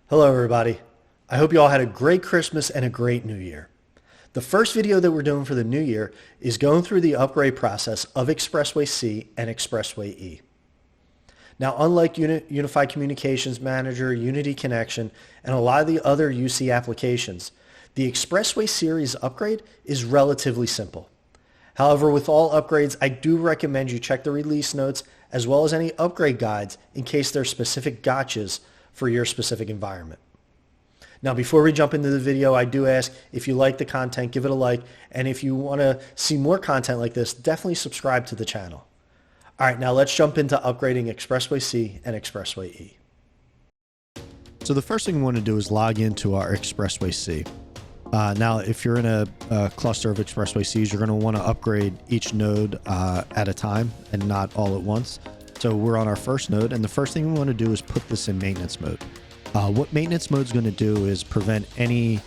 Hello, everybody. I hope you all had a great Christmas and a great New Year. The first video that we're doing for the new year is going through the upgrade process of Expressway-C and Expressway-E. Now, unlike Unified Communications Manager, Unity Connection, and a lot of the other UC applications, the Expressway series upgrade is relatively simple. However, with all upgrades, I do recommend you check the release notes as well as any upgrade guides in case there are specific gotchas for your specific environment. Now, before we jump into the video, I do ask if you like the content, give it a like, and if you want to see more content like this, definitely subscribe to the channel. All right, now let's jump into upgrading Expressway-C and Expressway-E. So the first thing we want to do is log into our Expressway-C. Now, if you're in a cluster of Expressway-Cs, you're going to want to upgrade each node at a time and not all at once. So we're on our first node, and the first thing we want to do is put this in maintenance mode. What maintenance mode is going to do is prevent any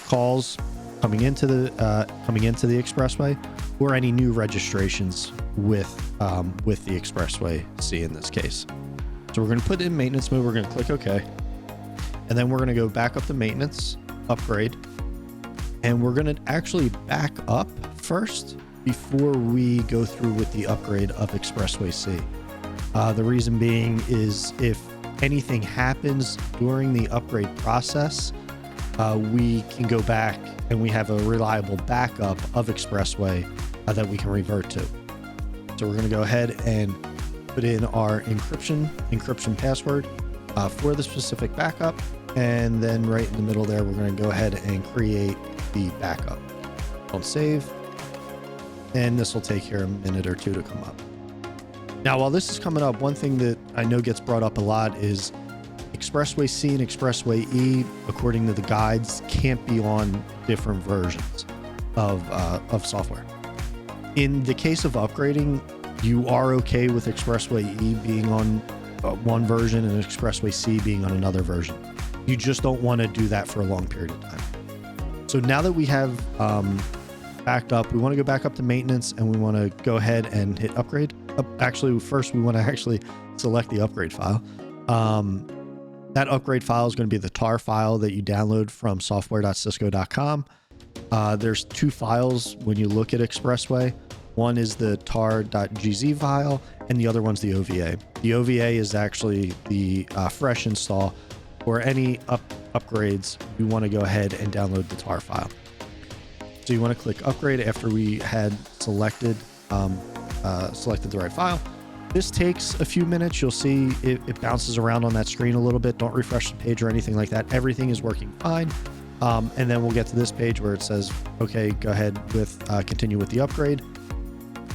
calls coming into the Expressway or any new registrations with the Expressway-C in this case. So we're going to put it in maintenance mode. We're going to click OK, and then we're going to go back up to maintenance, upgrade, and we're going to actually back up first before we go through with the upgrade of Expressway-C. The reason being is if anything happens during the upgrade process, we can go back and we have a reliable backup of Expressway that we can revert to. So we're going to go ahead and put in our encryption password for the specific backup, and then right in the middle there, we're going to go ahead and create the backup. Don't save, and this will take here a minute or two to come up. Now, while this is coming up, one thing that I know gets brought up a lot is Expressway-C and Expressway-E, according to the guides, can't be on different versions of software. In the case of upgrading, you are okay with Expressway-E being on one version and Expressway-C being on another version. You just don't want to do that for a long period of time. So now that we have backed up, we want to go back up to maintenance, and we want to go ahead and hit upgrade. Actually, first we want to actually select the upgrade file. That upgrade file is going to be the tar file that you download from software.cisco.com. There's two files when you look at Expressway. One is the tar.gz file, and the other one's the OVA. The OVA is actually the fresh install. For any upgrades, you want to go ahead and download the tar file. So you want to click upgrade after we had selected the right file. This takes a few minutes. You'll see it bounces around on that screen a little bit. Don't refresh the page or anything like that. Everything is working fine. And then we'll get to this page where it says, okay, go ahead with continue with the upgrade.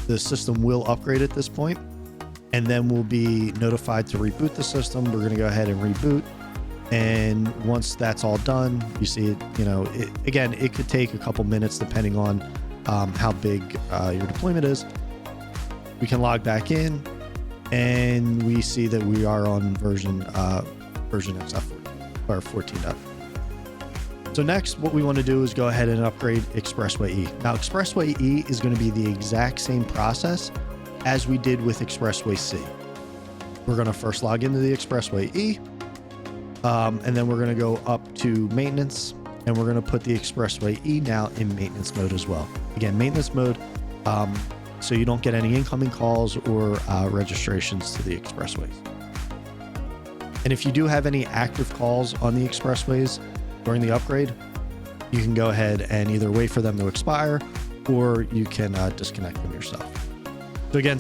The system will upgrade at this point, and then we'll be notified to reboot the system. We're going to go ahead and reboot. And once that's all done, you see it, again, it could take a couple minutes depending on how big your deployment is. We can log back in, and we see that we are on version X14 or 14. So next, what we want to do is go ahead and upgrade Expressway-E. Now, Expressway-E is going to be the exact same process as we did with Expressway-C. We're going to first log into the Expressway-E, and then we're going to go up to maintenance, and we're going to put the Expressway-E now in maintenance mode as well. Again, maintenance mode, so you don't get any incoming calls or registrations to the expressways. And if you do have any active calls on the expressways during the upgrade, you can go ahead and either wait for them to expire, or you can disconnect them yourself. So again,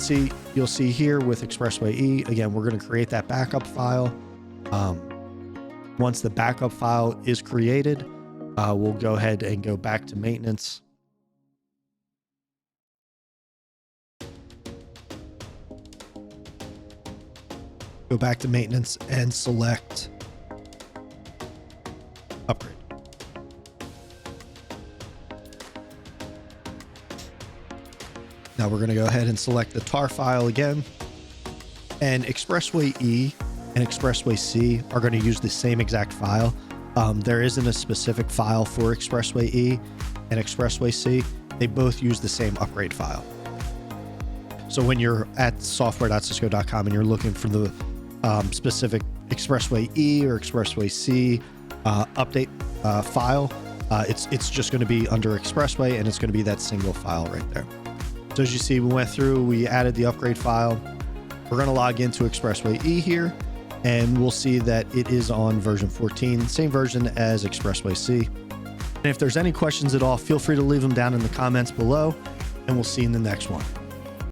you'll see here with Expressway-E, again, we're going to create that backup file. Once the backup file is created, we'll go ahead and go back to maintenance. Go back to maintenance and select upgrade. Now we're going to go ahead and select the tar file again, and Expressway-E and Expressway-C are going to use the same exact file. There isn't a specific file for Expressway-E and Expressway-C. They both use the same upgrade file. So when you're at software.cisco.com and you're looking for the specific Expressway-E or Expressway-C update file, it's just going to be under Expressway, and it's going to be that single file right there. So as you see, we went through, we added the upgrade file. We're going to log into Expressway-E here, and we'll see that it is on version 14, same version as Expressway-C. And if there's any questions at all, feel free to leave them down in the comments below, and we'll see you in the next one.